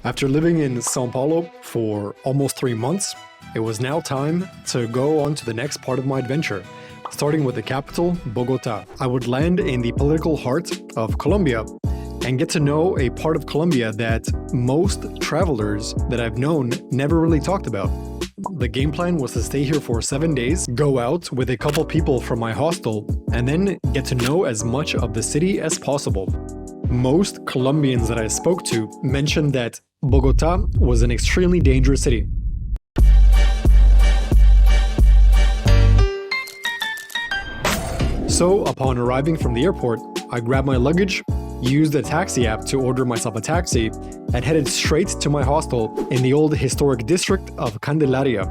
After living in Sao Paulo for almost 3 months, it was now time to go on to the next part of my adventure, starting with the capital, Bogota. I would land in the political heart of Colombia and get to know a part of Colombia that most travelers that I've known never really talked about. The game plan was to stay here for 7 days, go out with a couple people from my hostel, and then get to know as much of the city as possible. Most Colombians that I spoke to mentioned that Bogota was an extremely dangerous city. So, upon arriving from the airport, I grabbed my luggage, used a taxi app to order myself a taxi, and headed straight to my hostel in the old historic district of Candelaria.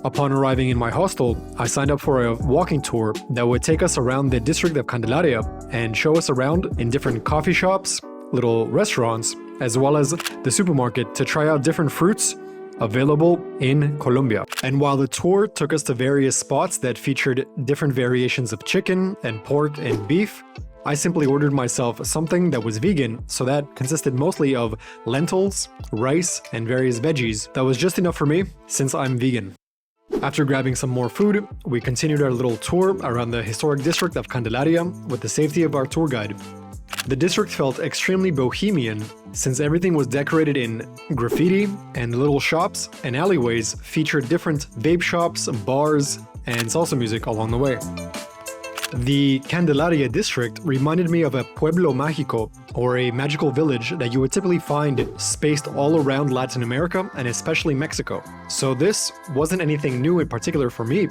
Upon arriving in my hostel, I signed up for a walking tour that would take us around the district of Candelaria and show us around in different coffee shops, little restaurants, as well as the supermarket to try out different fruits available in Colombia. And while the tour took us to various spots that featured different variations of chicken and pork and beef, I simply ordered myself something that was vegan, so that consisted mostly of lentils, rice, and various veggies. That was just enough for me, since I'm vegan. After grabbing some more food, we continued our little tour around the historic district of Candelaria with the safety of our tour guide. The district felt extremely bohemian, since everything was decorated in graffiti, and the little shops and alleyways featured different vape shops, bars, and salsa music along the way. The Candelaria district reminded me of a pueblo mágico, or a magical village that you would typically find spaced all around Latin America and especially Mexico. So this wasn't anything new in particular for me,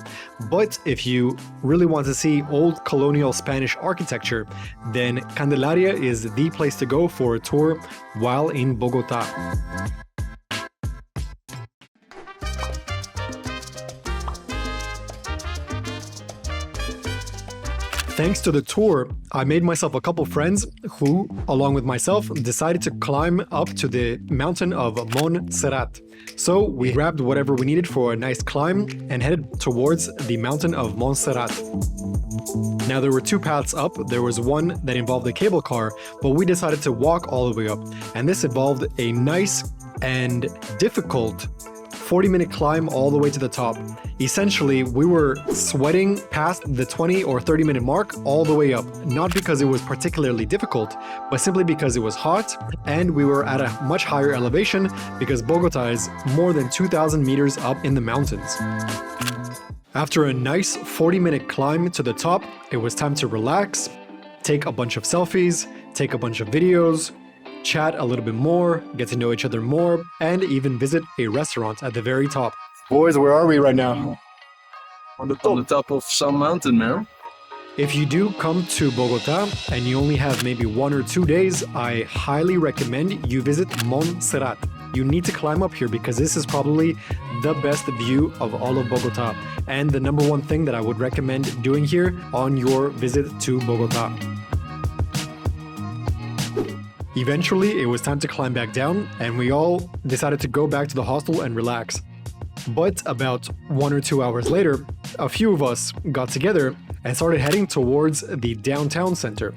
but if you really want to see old colonial Spanish architecture, then Candelaria is the place to go for a tour while in Bogota. Thanks to the tour, I made myself a couple friends who, along with myself, decided to climb up to the mountain of Montserrat. So we grabbed whatever we needed for a nice climb and headed towards the mountain of Montserrat. Now there were two paths up. There was one that involved a cable car, but we decided to walk all the way up. And this involved a nice and difficult 40-minute climb all the way to the top. Essentially, we were sweating past the 20 or 30-minute mark all the way up, not because it was particularly difficult, but simply because it was hot and we were at a much higher elevation because Bogota is more than 2,000 meters up in the mountains. After a nice 40-minute climb to the top, it was time to relax, take a bunch of selfies, take a bunch of videos, chat a little bit more, get to know each other more, and even visit a restaurant at the very top. Boys, where are we right now? On the top of some mountain, man. If you do come to Bogota and you only have maybe 1 or 2 days, I highly recommend you visit Montserrat. You need to climb up here because this is probably the best view of all of Bogota and the number one thing that I would recommend doing here on your visit to Bogota. Eventually, it was time to climb back down, and we all decided to go back to the hostel and relax. But about 1 or 2 hours later, a few of us got together and started heading towards the downtown center.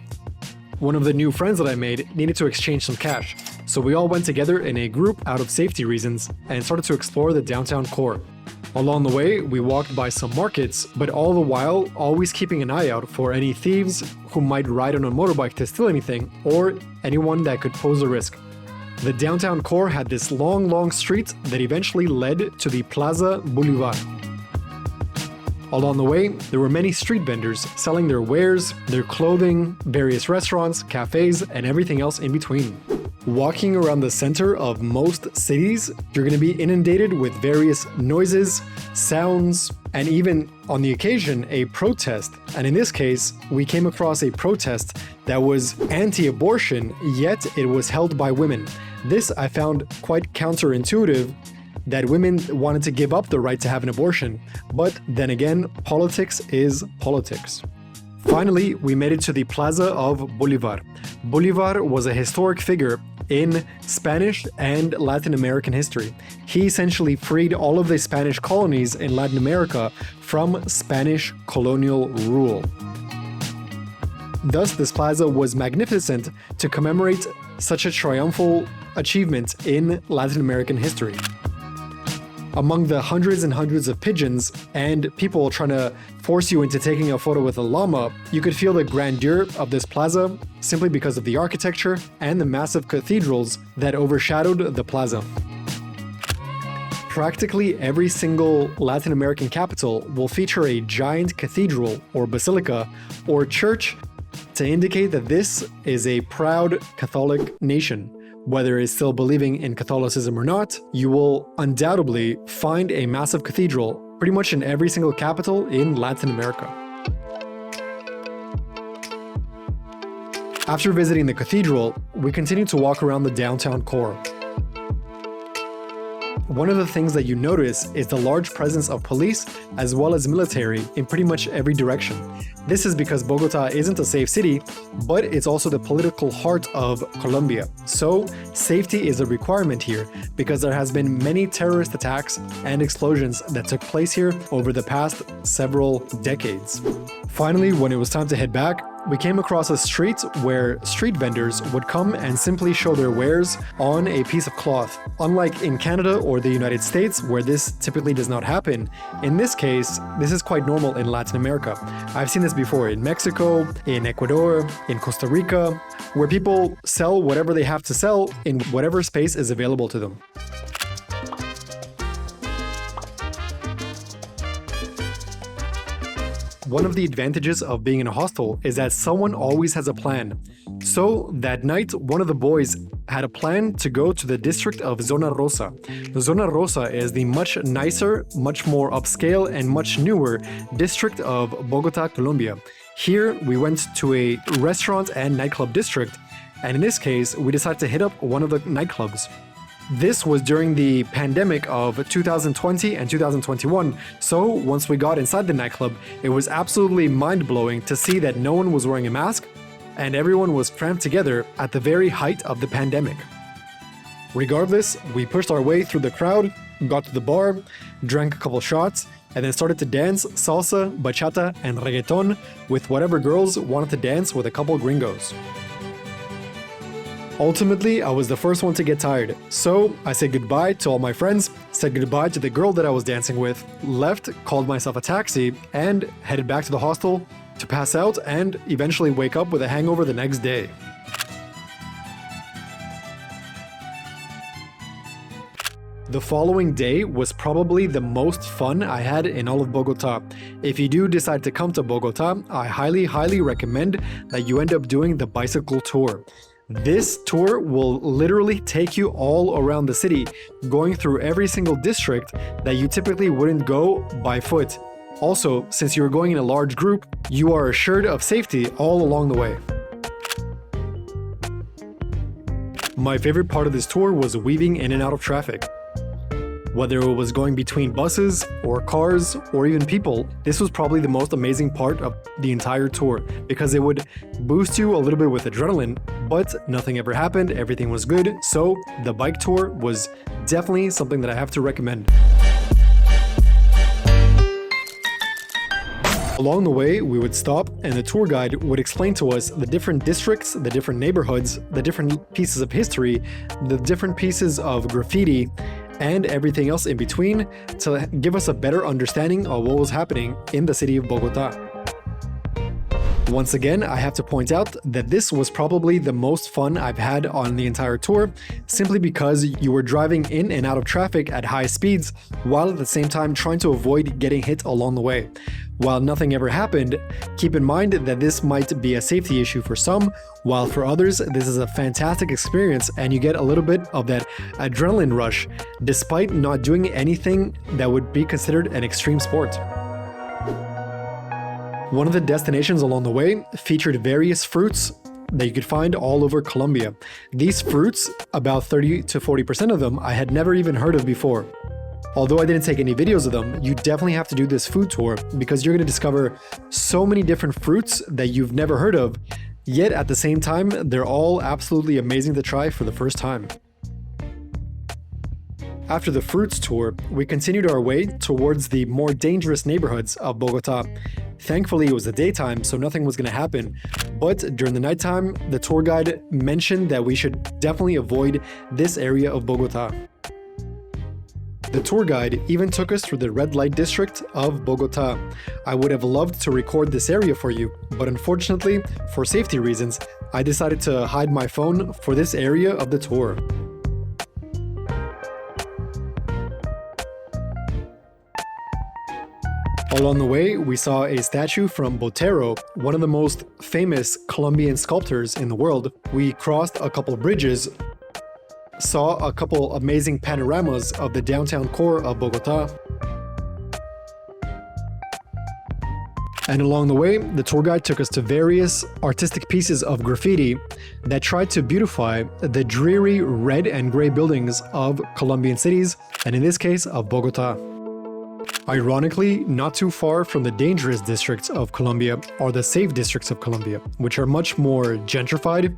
One of the new friends that I made needed to exchange some cash, so we all went together in a group out of safety reasons and started to explore the downtown core. Along the way, we walked by some markets, but all the while always keeping an eye out for any thieves who might ride on a motorbike to steal anything, or anyone that could pose a risk. The downtown core had this long street that eventually led to the Plaza Bolívar. Along the way, there were many street vendors selling their wares, their clothing, various restaurants, cafes, and everything else in between. Walking around the center of most cities, you're going to be inundated with various noises, sounds, and even, on the occasion, a protest. And in this case, we came across a protest that was anti-abortion, yet it was held by women. This I found quite counterintuitive, that women wanted to give up the right to have an abortion. But then again, politics is politics. Finally, we made it to the Plaza of Bolívar. Bolívar was a historic figure in Spanish and Latin American history. He essentially freed all of the Spanish colonies in Latin America from Spanish colonial rule. Thus, this plaza was magnificent to commemorate such a triumphal achievement in Latin American history. Among the hundreds and hundreds of pigeons and people trying to force you into taking a photo with a llama, you could feel the grandeur of this plaza simply because of the architecture and the massive cathedrals that overshadowed the plaza. Practically every single Latin American capital will feature a giant cathedral or basilica or church to indicate that this is a proud Catholic nation. Whether it's still believing in Catholicism or not, you will undoubtedly find a massive cathedral pretty much in every single capital in Latin America. After visiting the cathedral, we continued to walk around the downtown core. One of the things that you notice is the large presence of police as well as military in pretty much every direction. This is because Bogota isn't a safe city, but it's also the political heart of Colombia. So safety is a requirement here because there has been many terrorist attacks and explosions that took place here over the past several decades. Finally, when it was time to head back, we came across a street where street vendors would come and simply show their wares on a piece of cloth. Unlike in Canada or the United States, where this typically does not happen, in this case, this is quite normal in Latin America. I've seen this before in Mexico, in Ecuador, in Costa Rica, where people sell whatever they have to sell in whatever space is available to them. One of the advantages of being in a hostel is that someone always has a plan. So that night, one of the boys had a plan to go to the district of Zona Rosa. The Zona Rosa is the much nicer, much more upscale, and much newer district of Bogota, Colombia. Here, we went to a restaurant and nightclub district, and in this case, we decided to hit up one of the nightclubs. This was during the pandemic of 2020 and 2021, so once we got inside the nightclub, it was absolutely mind-blowing to see that no one was wearing a mask and everyone was cramped together at the very height of the pandemic. Regardless, we pushed our way through the crowd, got to the bar, drank a couple shots, and then started to dance salsa, bachata, and reggaeton with whatever girls wanted to dance with a couple gringos. Ultimately, I was the first one to get tired, so I said goodbye to all my friends, said goodbye to the girl that I was dancing with, left, called myself a taxi, and headed back to the hostel to pass out and eventually wake up with a hangover the next day. The following day was probably the most fun I had in all of Bogota. If you do decide to come to Bogota, I highly recommend that you end up doing the bicycle tour. This tour will literally take you all around the city, going through every single district that you typically wouldn't go by foot. Also, since you're going in a large group, you are assured of safety all along the way. My favorite part of this tour was weaving in and out of traffic. Whether it was going between buses or cars or even people, this was probably the most amazing part of the entire tour because it would boost you a little bit with adrenaline, but nothing ever happened, everything was good, so the bike tour was definitely something that I have to recommend. Along the way, we would stop and the tour guide would explain to us the different districts, the different neighborhoods, the different pieces of history, the different pieces of graffiti, and everything else in between to give us a better understanding of what was happening in the city of Bogota. Once again, I have to point out that this was probably the most fun I've had on the entire tour, simply because you were driving in and out of traffic at high speeds, while at the same time trying to avoid getting hit along the way. While nothing ever happened, keep in mind that this might be a safety issue for some, while for others, this is a fantastic experience and you get a little bit of that adrenaline rush, despite not doing anything that would be considered an extreme sport. One of the destinations along the way featured various fruits that you could find all over Colombia. These fruits, about 30 to 40% of them, I had never even heard of before. Although I didn't take any videos of them, you definitely have to do this food tour because you're going to discover so many different fruits that you've never heard of, yet at the same time, they're all absolutely amazing to try for the first time. After the fruits tour, we continued our way towards the more dangerous neighborhoods of Bogota. Thankfully, it was the daytime, so nothing was going to happen, But during the nighttime, the tour guide mentioned that we should definitely avoid this area of Bogota. The tour guide even took us through the red light district of Bogota. I would have loved to record this area for you, but unfortunately, for safety reasons, I decided to hide my phone for this area of the tour. Along the way, we saw a statue from Botero, one of the most famous Colombian sculptors in the world. We crossed a couple bridges, saw a couple amazing panoramas of the downtown core of Bogota. And along the way, the tour guide took us to various artistic pieces of graffiti that tried to beautify the dreary red and gray buildings of Colombian cities, and in this case, of Bogota. Ironically, not too far from the dangerous districts of Colombia are the safe districts of Colombia, which are much more gentrified,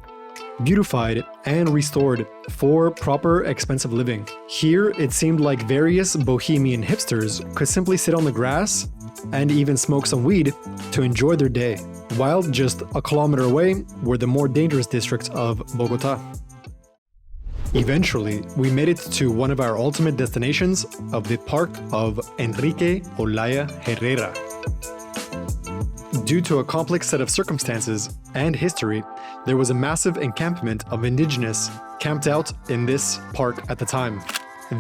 beautified, and restored for proper expensive living. Here, it seemed like various bohemian hipsters could simply sit on the grass and even smoke some weed to enjoy their day, while just a kilometer away were the more dangerous districts of Bogota. Eventually, we made it to one of our ultimate destinations of the park of Enrique Olaya Herrera. Due to a complex set of circumstances and history, there was a massive encampment of indigenous camped out in this park at the time.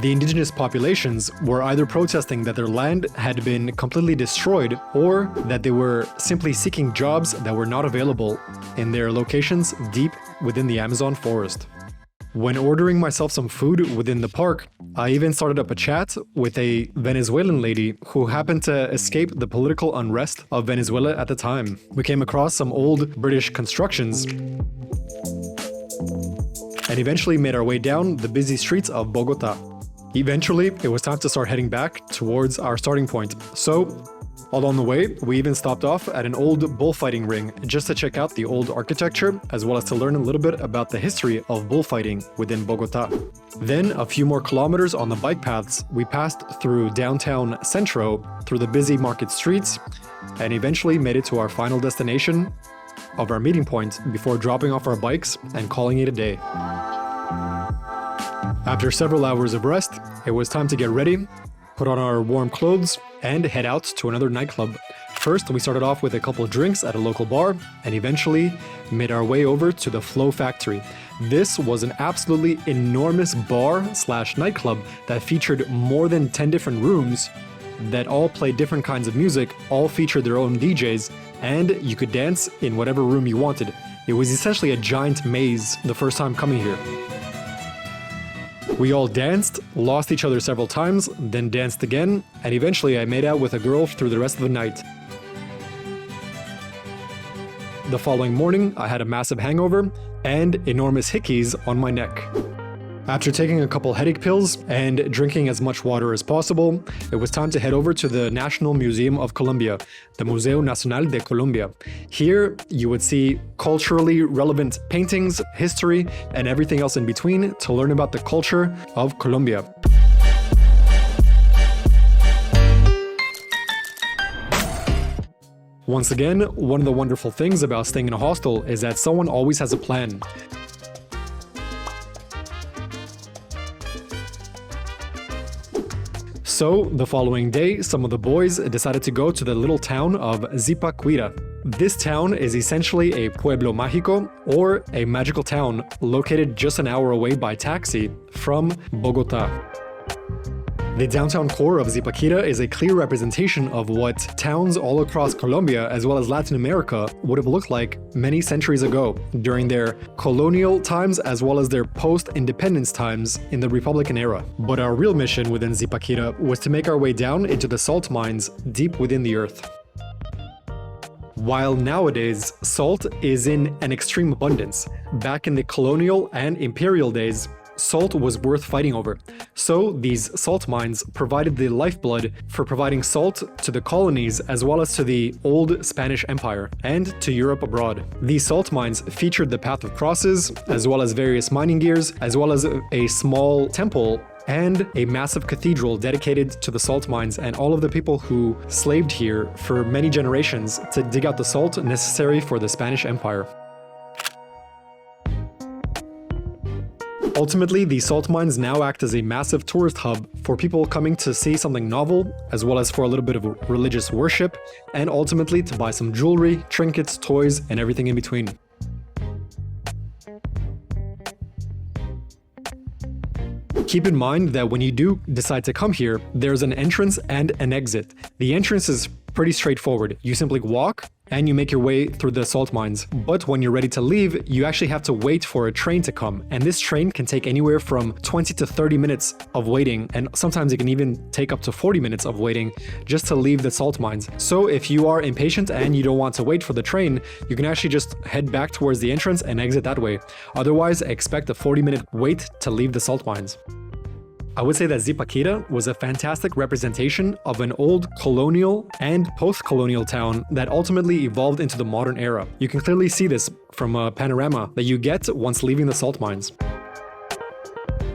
The indigenous populations were either protesting that their land had been completely destroyed or that they were simply seeking jobs that were not available in their locations deep within the Amazon forest. When ordering myself some food within the park, I even started up a chat with a Venezuelan lady who happened to escape the political unrest of Venezuela at the time. We came across some old British constructions and eventually made our way down the busy streets of Bogota. Eventually, it was time to start heading back towards our starting point. So, along the way, we even stopped off at an old bullfighting ring just to check out the old architecture, as well as to learn a little bit about the history of bullfighting within Bogota. Then, a few more kilometers on the bike paths, we passed through downtown Centro, through the busy market streets, and eventually made it to our final destination of our meeting point before dropping off our bikes and calling it a day. After several hours of rest, it was time to get ready, put on our warm clothes, and head out to another nightclub. First, we started off with a couple of drinks at a local bar, and eventually made our way over to the Flow Factory. This was an absolutely enormous bar/nightclub that featured more than 10 different rooms that all played different kinds of music, all featured their own DJs, and you could dance in whatever room you wanted. It was essentially a giant maze the first time coming here. We all danced, lost each other several times, then danced again, and eventually I made out with a girl through the rest of the night. The following morning, I had a massive hangover and enormous hickeys on my neck. After taking a couple headache pills and drinking as much water as possible, it was time to head over to the National Museum of Colombia, the Museo Nacional de Colombia. Here, you would see culturally relevant paintings, history, and everything else in between to learn about the culture of Colombia. Once again, one of the wonderful things about staying in a hostel is that someone always has a plan. So, the following day, some of the boys decided to go to the little town of Zipaquirá. This town is essentially a pueblo mágico, or a magical town, located just an hour away by taxi from Bogota. The downtown core of Zipaquirá is a clear representation of what towns all across Colombia, as well as Latin America, would have looked like many centuries ago, during their colonial times as well as their post-independence times in the Republican era. But our real mission within Zipaquirá was to make our way down into the salt mines deep within the earth. While nowadays, salt is in an extreme abundance, back in the colonial and imperial days, salt was worth fighting over. So these salt mines provided the lifeblood for providing salt to the colonies as well as to the old Spanish Empire and to Europe abroad. These salt mines featured the Path of Crosses, as well as various mining gears, as well as a small temple and a massive cathedral dedicated to the salt mines and all of the people who slaved here for many generations to dig out the salt necessary for the Spanish Empire. Ultimately, the salt mines now act as a massive tourist hub for people coming to see something novel, as well as for a little bit of religious worship, and ultimately to buy some jewelry, trinkets, toys, and everything in between. Keep in mind that when you do decide to come here, there's an entrance and an exit. The entrance is pretty straightforward. You simply walk and you make your way through the salt mines. But when you're ready to leave, you actually have to wait for a train to come. And this train can take anywhere from 20 to 30 minutes of waiting. And sometimes it can even take up to 40 minutes of waiting just to leave the salt mines. So if you are impatient and you don't want to wait for the train, you can actually just head back towards the entrance and exit that way. Otherwise, expect a 40-minute wait to leave the salt mines. I would say that Zipaquirá was a fantastic representation of an old colonial and post-colonial town that ultimately evolved into the modern era. You can clearly see this from a panorama that you get once leaving the salt mines.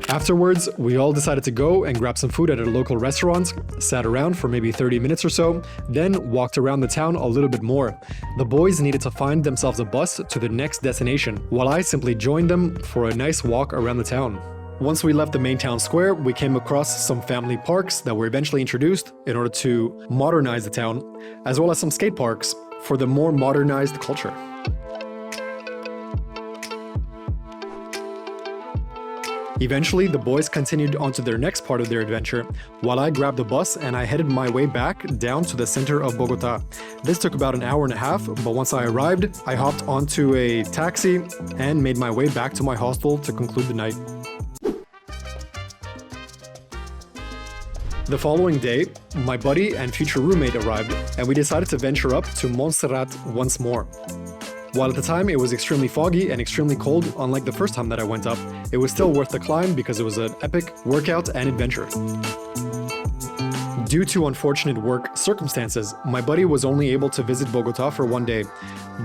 Afterwards, we all decided to go and grab some food at a local restaurant, sat around for maybe 30 minutes or so, then walked around the town a little bit more. The boys needed to find themselves a bus to the next destination, while I simply joined them for a nice walk around the town. Once we left the main town square, we came across some family parks that were eventually introduced in order to modernize the town, as well as some skate parks for the more modernized culture. Eventually, the boys continued on to their next part of their adventure, while I grabbed the bus and I headed my way back down to the center of Bogota. This took about an hour and a half, but once I arrived, I hopped onto a taxi and made my way back to my hostel to conclude the night. The following day, my buddy and future roommate arrived, and we decided to venture up to Montserrat once more. While at the time it was extremely foggy and extremely cold, unlike the first time that I went up, it was still worth the climb because it was an epic workout and adventure. Due to unfortunate work circumstances, my buddy was only able to visit Bogota for one day.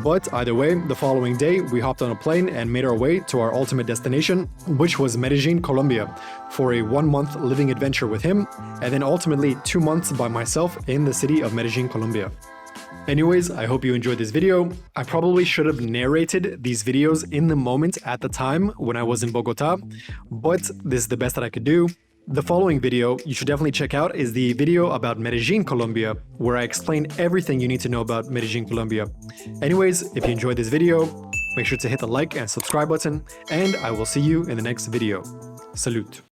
But either way, the following day, we hopped on a plane and made our way to our ultimate destination, which was Medellin, Colombia, for a 1-month living adventure with him, and then ultimately 2 months by myself in the city of Medellin, Colombia. Anyways, I hope you enjoyed this video. I probably should have narrated these videos in the moment at the time when I was in Bogota, but this is the best that I could do. The following video you should definitely check out is the video about Medellin, Colombia, where I explain everything you need to know about Medellin, Colombia. Anyways, if you enjoyed this video, make sure to hit the like and subscribe button, and I will see you in the next video. Salute.